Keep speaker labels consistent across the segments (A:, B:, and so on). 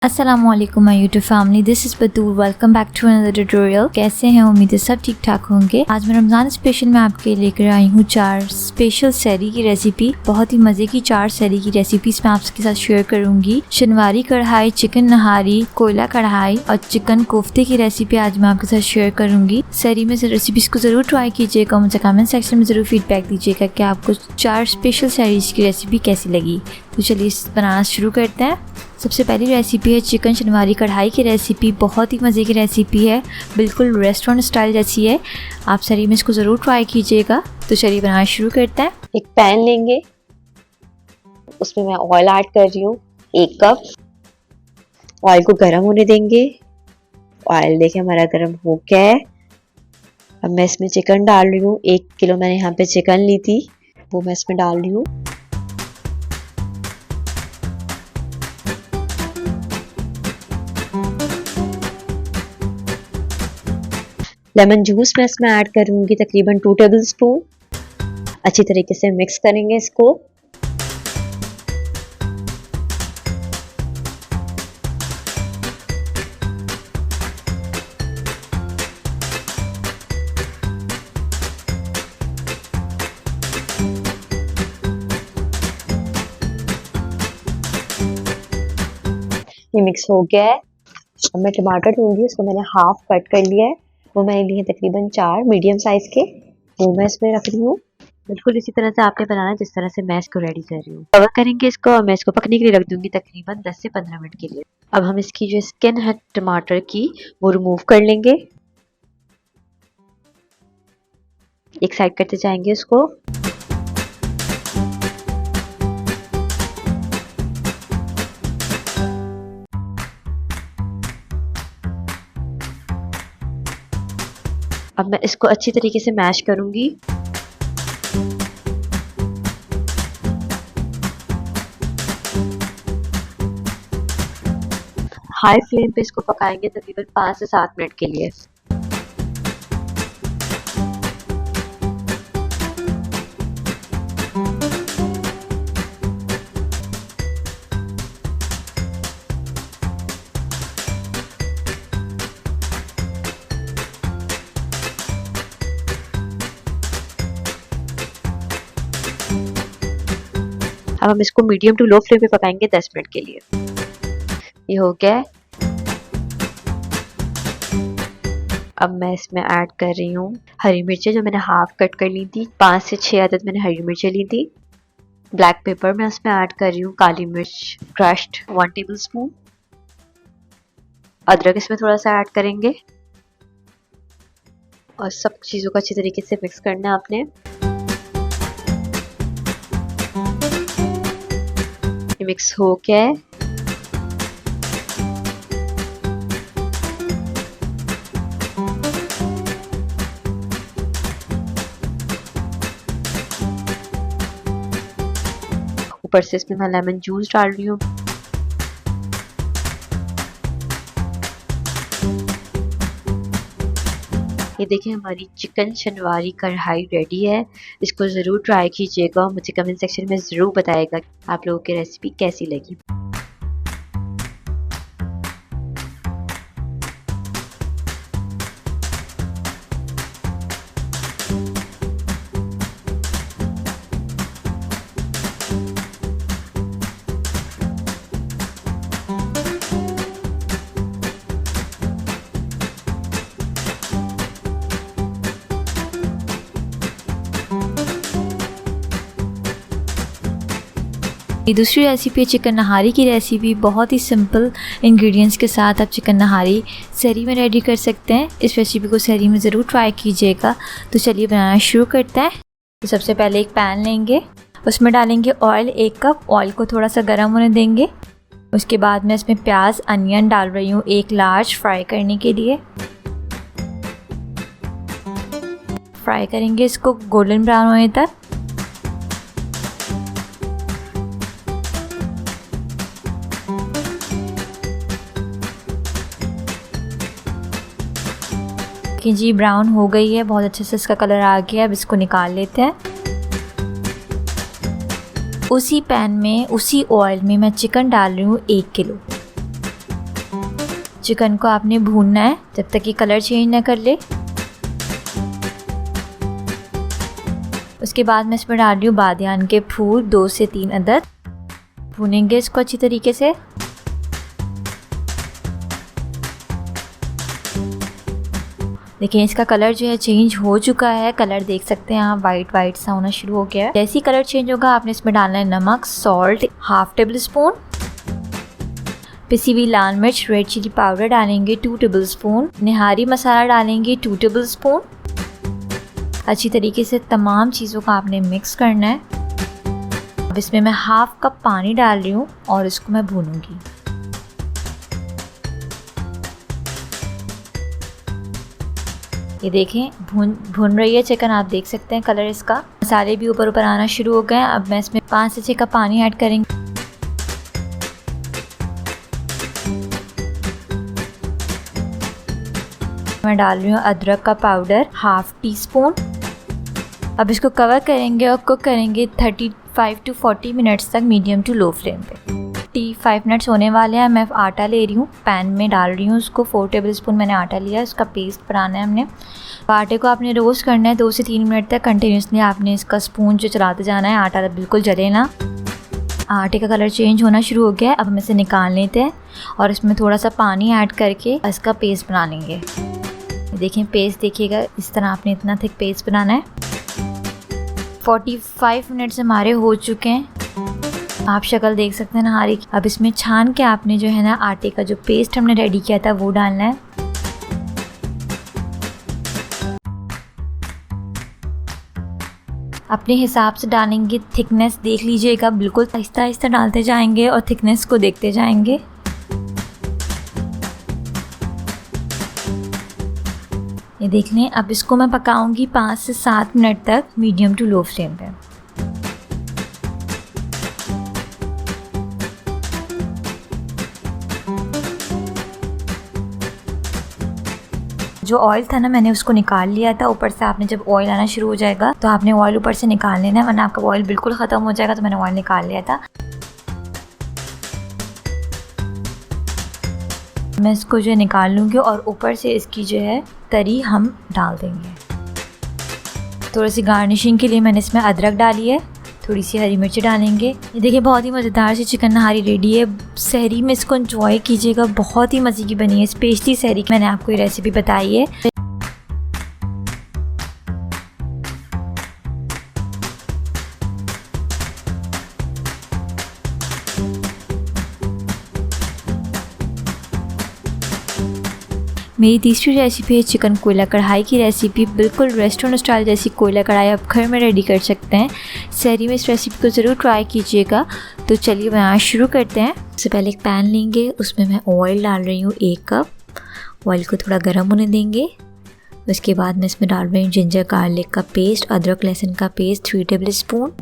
A: अस्सलामुअलैकुम my YouTube family, this is Batool. Welcome back to another tutorial. कैसे हैं? उम्मीद है सब ठीक ठाक होंगे। आज मैं रमज़ान स्पेशल में आपके लेकर आई हूँ 4 स्पेशल सहरी की रेसिपी। बहुत ही मज़े की 4 सहरी की रेसिपीज मैं आपके साथ शेयर करूँगी। शनवारी कढ़ाई, चिकन नहारी, कोयला कढ़ाई और चिकन कोफ्ते की रेसिपी आज मैं आपके साथ शेयर करूँगी। सहरी में से रेसिपीज को ज़रूर ट्राई कीजिएगा। मुझे कमेंट सेक्शन में ज़रूर फीडबैक दीजिएगा कि आपको 4 स्पेशल सहरीज की रेसिपी कैसी लगी। तो चलिए बनाना शुरू करते हैं। सबसे पहली रेसिपी है चिकन शनवारी कढ़ाई की रेसिपी। बहुत ही मज़े की रेसिपी है, बिल्कुल रेस्टोरेंट स्टाइल जैसी है। आप सरी में इसको ज़रूर ट्राई कीजिएगा। तो चलिए बनाना शुरू करते हैं।
B: एक पैन लेंगे, उसमें मैं ऑयल ऐड कर रही हूँ 1 कप। ऑयल को गर्म होने देंगे। ऑयल देखिए हमारा गर्म हो गया है। अब मैं इसमें चिकन डाल रही हूँ। 1 किलो मैंने यहाँ पे चिकन ली थी, वो मैं इसमें डाल रही हूँ। लेमन जूस मैं इसमें ऐड करूंगी तकरीबन 2 टेबलस्पून। अच्छी तरीके से मिक्स करेंगे इसको। ये मिक्स हो गया है। अब मैं टमाटर लूंगी, उसको मैंने हाफ कट कर लिया है। वो मैंने लिए तकरीबन 4 मीडियम साइज के, वो मैं इसमें रख रही हूँ। बिल्कुल इसी तरह से आपने बनाना है जिस तरह से मैं इसको रेडी कर रही हूँ। कवर करेंगे इसको और मैं इसको पकने के लिए रख दूंगी तकरीबन 10 से 15 मिनट के लिए। अब हम इसकी जो स्किन है टमाटर की वो रिमूव कर लेंगे। एक साइड करते जाएंगे इसको। अब मैं इसको अच्छी तरीके से मैश करूंगी। हाई फ्लेम पे इसको पकाएंगे तकरीबन 5 से 7 मिनट के लिए। अब हम इसको मीडियम टू लो फ्लेम पे पकाएंगे 10 मिनट के लिए। ये हो गया है। अब मैं इसमें ऐड कर रही हूँ हरी मिर्चें जो मैंने हाफ कट कर ली थी। 5 से 6 अदद मैंने हरी मिर्चें ली थी। ब्लैक पेपर मैं इसमें ऐड कर रही हूँ। काली मिर्च क्रश्ड 1 टेबलस्पून। अदरक इसमें थोड़ा सा ऐड करेंगे और सब चीज़ों को अच्छी तरीके से मिक्स करना है आपने। ये मिक्स हो गया है। ऊपर से इसमें मैं लेमन जूस डाल रही हूँ। ये देखिए हमारी चिकन शनवारी कढ़ाई रेडी है। इसको ज़रूर ट्राई कीजिएगा। मुझे कमेंट सेक्शन में ज़रूर बताइएगा आप लोगों की रेसिपी कैसी लगी।
A: ये दूसरी रेसिपी है चिकन नहारी की रेसिपी। बहुत ही सिंपल इंग्रेडिएंट्स के साथ आप चिकन नहारी सहरी में रेडी कर सकते हैं। इस रेसिपी को सहरी में ज़रूर ट्राई कीजिएगा। तो चलिए बनाना शुरू करते हैं। तो सबसे पहले एक पैन लेंगे, उसमें डालेंगे ऑयल 1 कप। ऑयल को थोड़ा सा गर्म होने देंगे। उसके बाद मैं इसमें प्याज अनियन डाल रही हूँ 1 लार्ज, फ्राई करने के लिए। फ्राई करेंगे इसको गोल्डन ब्राउन होने तक। कि जी ब्राउन हो गई है, बहुत अच्छे से इसका कलर आ गया। अब इसको निकाल लेते हैं। उसी पैन में उसी ऑयल में मैं चिकन डाल रही हूँ 1 किलो। चिकन को आपने भूनना है जब तक ये कलर चेंज ना कर ले। उसके बाद मैं इसमें डाल रही हूँ बादियान के फूल 2 से 3 अदद। भूनेंगे इसको अच्छी तरीके से। देखिए इसका कलर जो है चेंज हो चुका है। कलर देख सकते हैं आप, वाइट वाइट सा होना शुरू हो गया है। जैसे ही कलर चेंज होगा आपने इसमें डालना है नमक, सॉल्ट 1/2 टेबल स्पून, पिसी हुई लाल मिर्च रेड चिली पाउडर डालेंगे 2 टेबल स्पून, निहारी मसाला डालेंगे 2 टेबल स्पून। अच्छी तरीके से तमाम चीज़ों का आपने मिक्स करना है। अब इसमें मैं 1/2 कप पानी डाल रही हूँ और इसको मैं भूनूंगी। ये देखें भून रही है चिकन, आप देख सकते हैं कलर इसका। मसाले भी ऊपर ऊपर आना शुरू हो गए हैं। अब मैं इसमें 5 से 6 कप पानी ऐड करेंगे। मैं डाल रही हूँ अदरक का पाउडर 1/2 टीस्पून। अब इसको कवर करेंगे और कुक करेंगे 35 to 40 मिनट्स तक मीडियम टू लो फ्लेम पे। 5 मिनट्स होने वाले हैं। मैं आटा ले रही हूँ, पैन में डाल रही हूँ उसको। 4 टेबल स्पून मैंने आटा लिया, इसका पेस्ट बनाना है हमने। आटे को आपने रोस्ट करना है 2 से 3 मिनट तक कंटिन्यूसली। आपने इसका स्पून जो चलाते जाना है, आटा बिल्कुल जले ना। आटे का कलर चेंज होना शुरू हो गया है। अब हम इसे निकाल लेते हैं और इसमें थोड़ा सा पानी ऐड करके इसका पेस्ट बना लेंगे। देखें पेस्ट देखिएगा, इस तरह आपने इतना थिक पेस्ट बनाना है। 45 मिनट्स हमारे हो चुके हैं। आप शक्ल देख सकते हैं नहारी की। अब इसमें छान के आपने जो है ना आटे का जो पेस्ट हमने रेडी किया था वो डालना है। अपने हिसाब से डालेंगे, थिकनेस देख लीजिएगा, बिल्कुल आहिस्ता आहिस्ता डालते जाएंगे और थिकनेस को देखते जाएंगे। ये देख लें। अब इसको मैं पकाऊंगी 5 से 7 मिनट तक मीडियम टू लो फ्लेम पे। जो ऑयल था ना मैंने उसको निकाल लिया था। ऊपर से आपने जब ऑयल आना शुरू हो जाएगा तो आपने ऑयल ऊपर से निकाल लेना है, वरना आपका ऑयल बिल्कुल ख़त्म हो जाएगा। तो मैंने ऑयल निकाल लिया था। मैं इसको जो है निकाल लूँगी और ऊपर से इसकी जो है तरी हम डाल देंगे। थोड़ी सी गार्निशिंग के लिए मैंने इसमें अदरक डाली है, थोड़ी सी हरी मिर्ची डालेंगे। ये देखिए बहुत ही मज़ेदार सी चिकन नहारी रेडी है। सहरी में इसको एंजॉय कीजिएगा, बहुत ही मज़े की बनी है। स्पेशली सहरी की मैंने आपको ये रेसिपी बताई है। मेरी तीसरी रेसिपी है चिकन कोयला कढ़ाई की रेसिपी। बिल्कुल रेस्टोरेंट स्टाइल जैसी कोयला कढ़ाई आप घर में रेडी कर सकते हैं। सहरी में इस रेसिपी को ज़रूर ट्राई कीजिएगा। तो चलिए बनाना शुरू करते हैं। सबसे पहले एक पैन लेंगे, उसमें मैं ऑयल डाल रही हूँ 1 कप। ऑयल को थोड़ा गर्म होने देंगे। उसके बाद मैं इसमें डाल रही हूँ जिंजर गार्लिक का पेस्ट, अदरक लहसुन का पेस्ट 3 टेबल स्पून।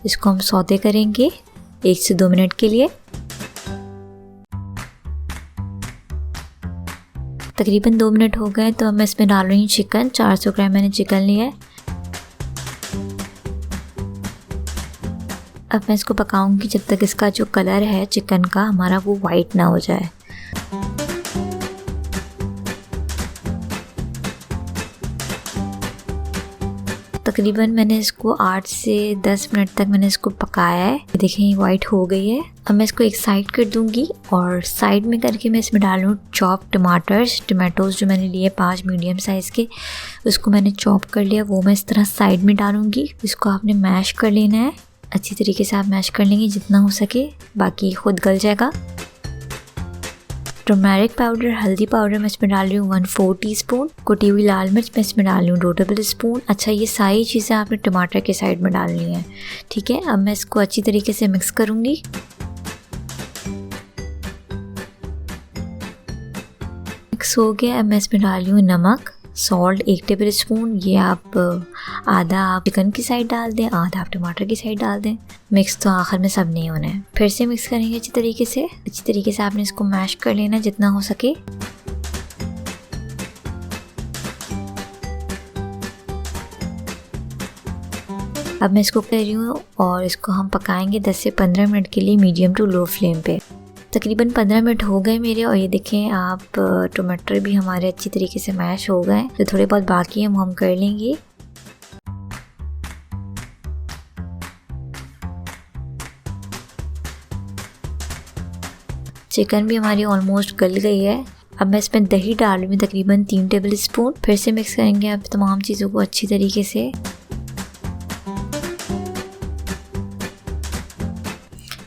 A: इसको हम सौते करेंगे 1 से 2 मिनट के लिए। तकरीबन 2 मिनट हो गए तो अब मैं इसमें डाल रही हूँ चिकन। 400 ग्राम मैंने चिकन लिया है। अब मैं इसको पकाऊंगी जब तक इसका जो कलर है चिकन का हमारा वो वाइट ना हो जाए। तकरीबन मैंने इसको 8 से 10 मिनट तक मैंने इसको पकाया है। देखें ये वाइट हो गई है। अब मैं इसको एक साइड कर दूंगी और साइड में करके मैं इसमें डाल रही हूँ चॉप टमाटोज़ जो मैंने लिए 5 मीडियम साइज़ के, उसको मैंने चॉप कर लिया। वो मैं इस तरह साइड में डालूंगी। इसको आपने मैश कर लेना है, अच्छी तरीके से आप मैश कर लेंगे जितना हो सके, बाकी खुद गल जाएगा। टर्मरिक पाउडर, हल्दी पाउडर मैं इसमें डाल रही हूँ 1/4 टीस्पून। कुटी हुई लाल मिर्च मैं इसमें डाल रही हूँ 2 टेबल स्पून। अच्छा ये सारी चीज़ें आपने टमाटर के साइड में डालनी है, ठीक है। अब मैं इसको अच्छी तरीके से मिक्स करूँगी। मिक्स हो गया। अब मैं इसमें डाल रही हूँ नमक, सॉल्ट 1 टेबल स्पून। ये आप आधा आप चिकन की साइड डाल दें, आधा आप टमाटर की साइड डाल दें। मिक्स तो आखिर में सब नहीं होना है। फिर से मिक्स करेंगे अच्छी तरीके से आपने इसको मैश कर लेना जितना हो सके। अब मैं इसको कर रही हूँ और इसको हम पकाएंगे 10 से 15 मिनट के लिए मीडियम टू लो फ्लेम पे। तकरीबन 15 मिनट हो गए मेरे, और ये देखें आप टमाटर भी हमारे अच्छी तरीके से मैश हो गए। तो थोड़े बहुत बाकी हम कर लेंगे। चिकन भी हमारी ऑलमोस्ट गल गई है। अब मैं इसमें दही डाल रही हूँ तकरीबन 3 टेबल स्पून। फिर से मिक्स करेंगे आप तमाम चीज़ों को अच्छी तरीके से।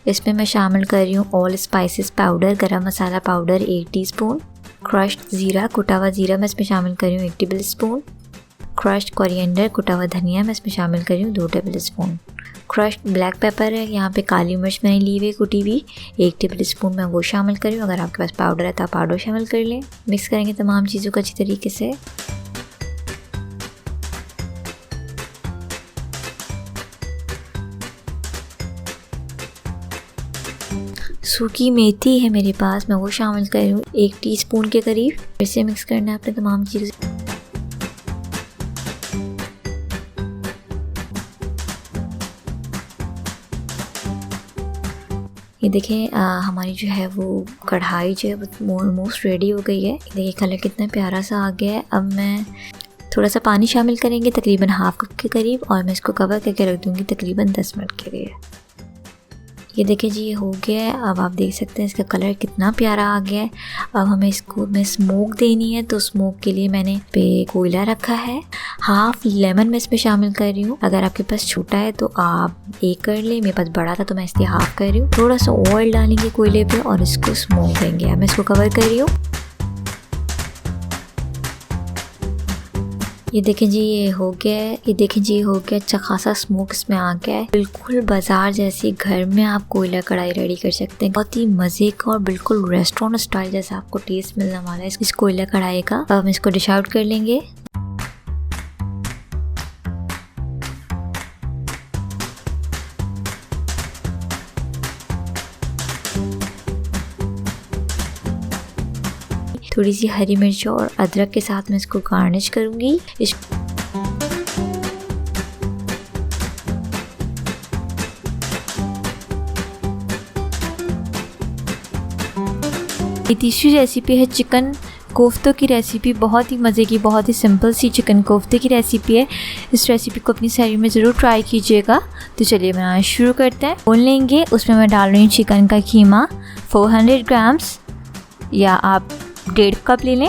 A: इसमें मैं शामिल कर रही हूँ ऑल स्पाइसेस पाउडर, गरम मसाला पाउडर 1 टीस्पून, क्रश्ड ज़ीरा, कुटा हुआ ज़ीरा मैं इसमें शामिल कर रही हूँ 1 टेबल स्पून, क्रश्ड कोरिएंडर, कुटा हुआ धनिया मैं इसमें शामिल कर रही हूँ 2 table spoon, crushed black pepper है, यहाँ पे काली मिर्च मैंने ली हुई कुटी हुई 1 टेबल स्पून मैं वो शामिल कर रही हूँ। अगर आपके पास पाउडर है तो आप पाउडर शामिल कर लें। मिक्स करेंगे तमाम चीज़ों को अच्छी तरीके से। सूखी मेथी है मेरे पास, मैं वो शामिल कर रही हूँ 1 टीस्पून के करीब। फिर से मिक्स करना है आपने तमाम चीज़ें। ये देखें हमारी जो है वो कढ़ाई जो है वो ऑलमोस्ट रेडी हो गई है। देखिए कलर कितना प्यारा सा आ गया है। अब मैं थोड़ा सा पानी शामिल करेंगे तकरीबन हाफ कप के करीब, और मैं इसको कवर करके रख दूँगी तकरीबन 10 मिनट के लिए। ये देखिए जी ये हो गया है। अब आप देख सकते हैं इसका कलर कितना प्यारा आ गया है। अब हमें इसको में स्मोक देनी है, तो स्मोक के लिए मैंने पे कोयला रखा है। हाफ लेमन मैं इसमें शामिल कर रही हूँ। अगर आपके पास छोटा है तो आप 1 कर ले, मेरे पास बड़ा था तो मैं इसलिए हाफ कर रही हूँ। थोड़ा सा ऑयल डालेंगे कोयले पे और इसको स्मोक देंगे। अब मैं इसको कवर कर रही हूँ। ये देखें जी ये हो गया है। ये देखें जी ये हो गया, अच्छा खासा स्मोक इसमें आ गया है। बिल्कुल बाजार जैसी घर में आप कोयला कढ़ाई रेडी कर सकते हैं। बहुत ही मज़े का और बिल्कुल रेस्टोरेंट स्टाइल जैसा आपको टेस्ट मिलने वाला है इस कोयला कढ़ाई का। अब हम इसको डिश आउट कर लेंगे। थोड़ी सी हरी मिर्च और अदरक के साथ मैं इसको गार्निश करूंगी। तीसरी रेसिपी है चिकन कोफ्तों की रेसिपी। बहुत ही मज़े की, बहुत ही सिंपल सी चिकन कोफ्ते की रेसिपी है। इस रेसिपी को अपनी शहरी में ज़रूर ट्राई कीजिएगा। तो चलिए बनाना शुरू करते हैं। बोल लेंगे उसमें मैं डाल रही हूँ चिकन का कीमा 400 ग्राम्स, या आप 1.5 कप ले लें।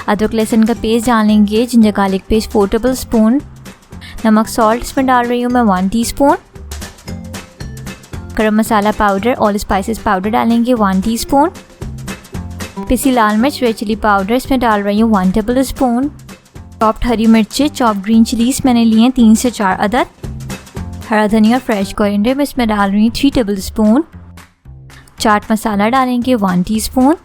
A: अदरक लहसुन का पेस्ट डालेंगे, ginger garlic paste 4 table spoon, नमक सॉल्ट इसमें डाल रही हूँ मैं 1 टीस्पून, गरम मसाला पाउडर ऑल स्पाइसेस पाउडर डालेंगे 1 टीस्पून, पिसी लाल मिर्च रेड चिली पाउडर इसमें डाल रही हूँ 1 टेबल स्पून, चॉप्ड हरी मिर्ची चॉप्ड ग्रीन चिलीज मैंने लिए हैं 3 से 4 अदद, हरा धनिया फ्रेश कोरिएंडर मैं इसमें डाल रही हूँ 3 टेबल स्पून, चाट मसाला डालेंगे 1 टीस्पून,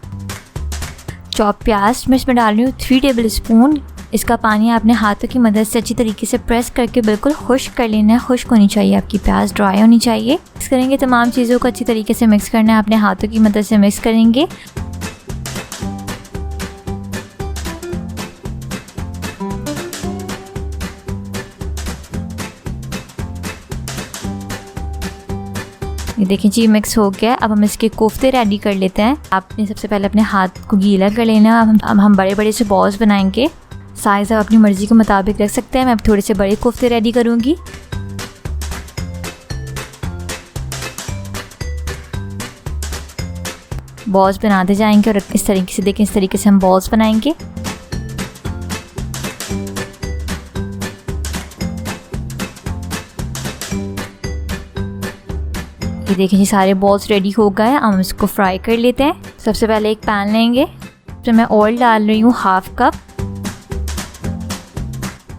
A: चॉप प्याज मैं इसमें डाल रही हूँ 3 टेबल स्पून। इसका पानी आपने हाथों की मदद से अच्छी तरीके से प्रेस करके बिल्कुल खुश्क कर लेना है। खुश्क होनी चाहिए आपकी प्याज, ड्राई होनी चाहिए। मिक्स करेंगे तमाम चीज़ों को अच्छी तरीके से मिक्स करना है, अपने हाथों की मदद से मिक्स करेंगे। ये देखिए जी मिक्स हो गया। अब हम इसके कोफ्ते रेडी कर लेते हैं। आपने सबसे पहले अपने हाथ को गीला कर लेना। अब हम बड़े बड़े से बॉल्स बनाएंगे। साइज़ आप अपनी मर्ज़ी के मुताबिक रख सकते हैं। मैं अब थोड़े से बड़े कोफ्ते रेडी करूँगी। बॉल्स बनाते जाएंगे और इस तरीके से देखें, इस तरीके से हम बॉल्स बनाएंगे। ये देखिए जी सारे बॉल्स रेडी हो गए। हम इसको फ्राई कर लेते हैं। सबसे पहले एक पैन लेंगे, तो मैं ऑयल डाल रही हूँ 1/2 कप।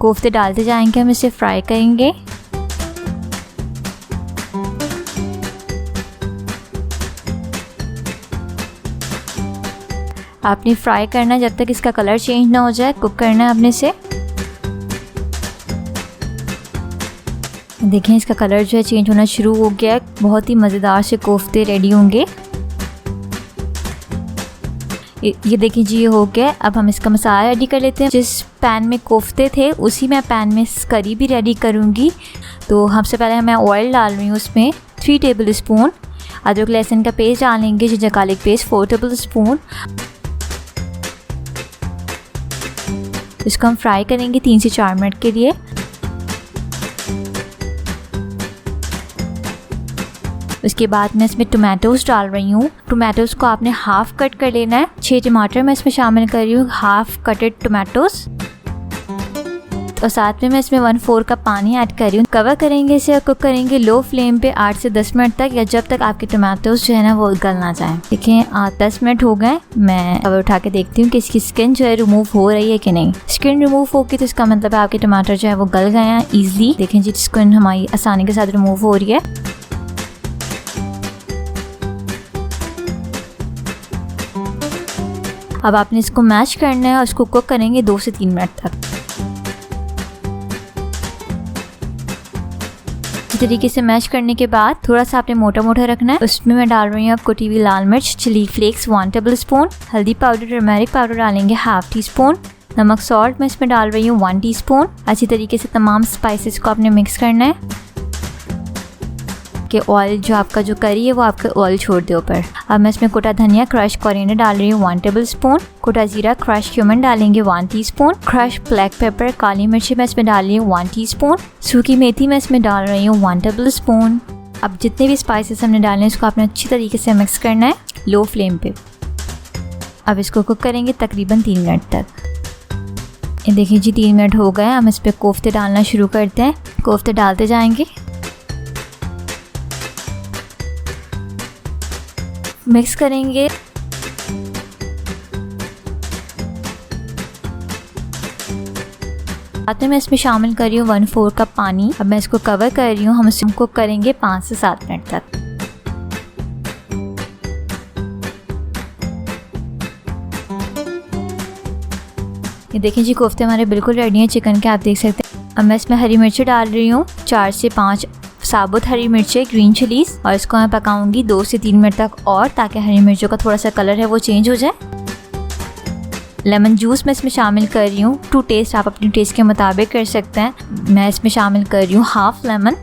A: कोफ्ते डालते जाएंगे, हम इसे फ्राई करेंगे। आपने फ्राई करना है जब तक इसका कलर चेंज ना हो जाए, कुक करना है आपने इसे। देखें इसका कलर जो है चेंज होना शुरू हो गया है। बहुत ही मज़ेदार से कोफ्ते रेडी होंगे। ये देखें जी ये हो गया। अब हम इसका मसाला रेडी कर लेते हैं। जिस पैन में कोफ्ते थे उसी में पैन में करी भी रेडी करूँगी। तो सबसे पहले मैं ऑयल डाल रही हूँ उसमें 3 टेबल स्पून। अदरक लहसुन का पेस्ट डालेंगे, ginger garlic paste 4 table spoon. इसको हम फ्राई करेंगे 3 से 4 मिनट के लिए। उसके बाद मैं इसमें टोमेटोज़ डाल रही हूँ। टोमेटोज़ को आपने हाफ कट कर लेना है। 6 टमाटर मैं इसमें शामिल कर रही हूँ, हाफ कटेड टोमेटोज़। और साथ में मैं इसमें 1/4 कप पानी ऐड कर रही हूँ। कवर करेंगे इसे और कुक करेंगे लो फ्लेम पे 8 से 10 मिनट तक, या जब तक आपके टोमेटोज़ जो है ना वो गल ना जाए। देखें 10 मिनट हो गए। मैं कवर उठा के देखती हूँ कि इसकी स्किन जो है रिमूव हो रही है कि नहीं। स्किन रिमूव होगी तो इसका मतलब है आपके टमाटर जो है वो गल गए हैं ईजिली। देखें जी, स्किन हमारी आसानी के साथ रिमूव हो रही है। अब आपने इसको मैश करना है और इसको कुक करेंगे 2 से 3 मिनट तक। इस तरीके से मैश करने के बाद थोड़ा सा आपने मोटा मोटा रखना है। उसमें मैं डाल रही हूँ अब कुटी हुई लाल मिर्च, चिली फ्लेक्स 1 टेबल स्पून, हल्दी पाउडर, टर्मरिक पाउडर डालेंगे ½ टीस्पून, नमक सॉल्ट मैं इसमें डाल रही हूँ 1 टीस्पून। अच्छी तरीके से तमाम स्पाइसेस को आपने मिक्स करना है कि ऑयल जो आपका जो करी है वो आपका ऑयल छोड़ दे ऊपर। अब मैं इसमें कोटा धनिया क्रश कोरिएंडर डाल रही हूँ 1 टेबल स्पून, कोटा जीरा क्रश क्यूमिन डालेंगे 1 टीस्पून, क्रश ब्लैक पेपर काली मिर्ची मैं इसमें डाल रही हूँ 1 टीस्पून, सूखी मेथी मैं इसमें डाल रही हूँ 1 टेबल स्पून। अब जितने भी स्पाइसेस हमने डाले हैं इसको आपने अच्छी तरीके से मिक्स करना है लो फ्लेम पे। अब इसको कुक करेंगे तकरीबन 3 मिनट तक। ये देखिए जी 3 मिनट हो गए। हम इस पर कोफ्ते डालना शुरू करते हैं। कोफ्ते डालते जाएंगे, मिक्स करेंगे। साथ में मैं इसमें शामिल कर रही हूँ 1/4 कप पानी। अब मैं इसको कवर कर रही हूँ। हम इसको कुक करेंगे 5 से 7 मिनट तक। ये देखें जी कोफ्ते हमारे बिल्कुल रेडी हैं चिकन के, आप देख सकते हैं। अब मैं इसमें हरी मिर्ची डाल रही हूँ, 4 से 5 साबुत हरी मिर्चें ग्रीन चिलीज, और इसको मैं पकाऊंगी 2 से 3 मिनट तक और, ताकि हरी मिर्चों का थोड़ा सा कलर है वो चेंज हो जाए। लेमन जूस मैं इसमें शामिल कर रही हूँ। टू टेस्ट आप अपने टेस्ट के मुताबिक कर सकते हैं। मैं इसमें शामिल कर रही हूँ ½ लेमन।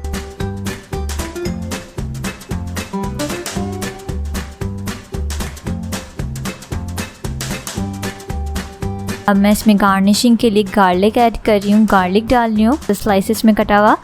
A: अब मैं इसमें गार्निशिंग के लिए गार्लिक ऐड कर रही हूँ। गार्लिक डाल रही हूँ स्लाइसेस में कटा हुआ।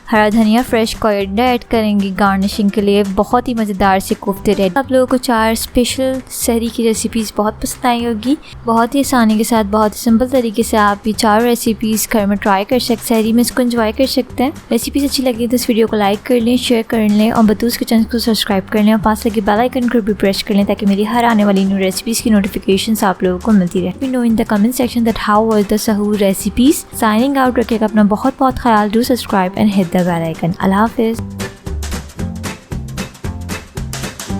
A: हरा धनिया फ्रेश कोरिएंडर ऐड करेंगे गार्निशिंग के लिए। बहुत ही मज़ेदार से कोफ्ते रेडी। आप लोगों को 4 स्पेशल सहरी की रेसिपीज़ बहुत पसंद आई होगी। बहुत ही आसानी के साथ, बहुत ही सिंपल तरीके से आप ये 4 रेसिपीज़ घर में ट्राई कर सकते, सहरी में इसको एंजॉय कर सकते हैं। रेसिपीज़ अच्छी लगी तो इस वीडियो को लाइक कर लें, शेयर कर लें और बतूस किचन को सब्सक्राइब कर लें और पास लगे बेल आइकन को भी प्रेस कर लें ताकि मेरी हर आने वाली न्यू रेसिपीज़ की नोटिफिकेशन आप लोगों को मिलती रहे। We know in the comment section that how was the Sahoor recipes. Signing out. रखिएगा अपना बहुत बहुत ख्याल। Do subscribe and hit the bell icon. अल्लाह हाफिज़।